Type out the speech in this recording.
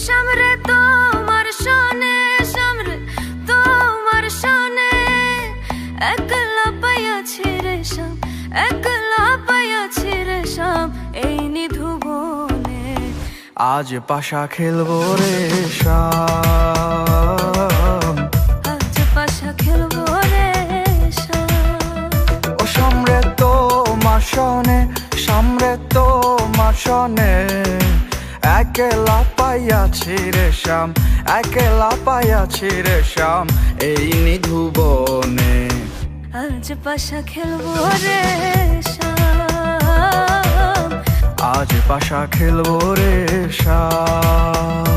সামরে তোমার সনে, সামরে তোমার সনে, একলা পাইয়াছি রে শাম, একলা পাইয়াছি রে শাম, এই নিধু বনে। আজ পাশা খেলবো রে শাম, আজ পাশা খেলবো রে শাম। ও সামরে তোমার সনে, সামরে তোমার সনে, একলা পাইয়াছি রে শাম, একলা পাইয়াছি রে শাম, এই নিধু বনে। আজ পাশা খেলবো রে শাম, আজ পাশা খেলবো রে শাম।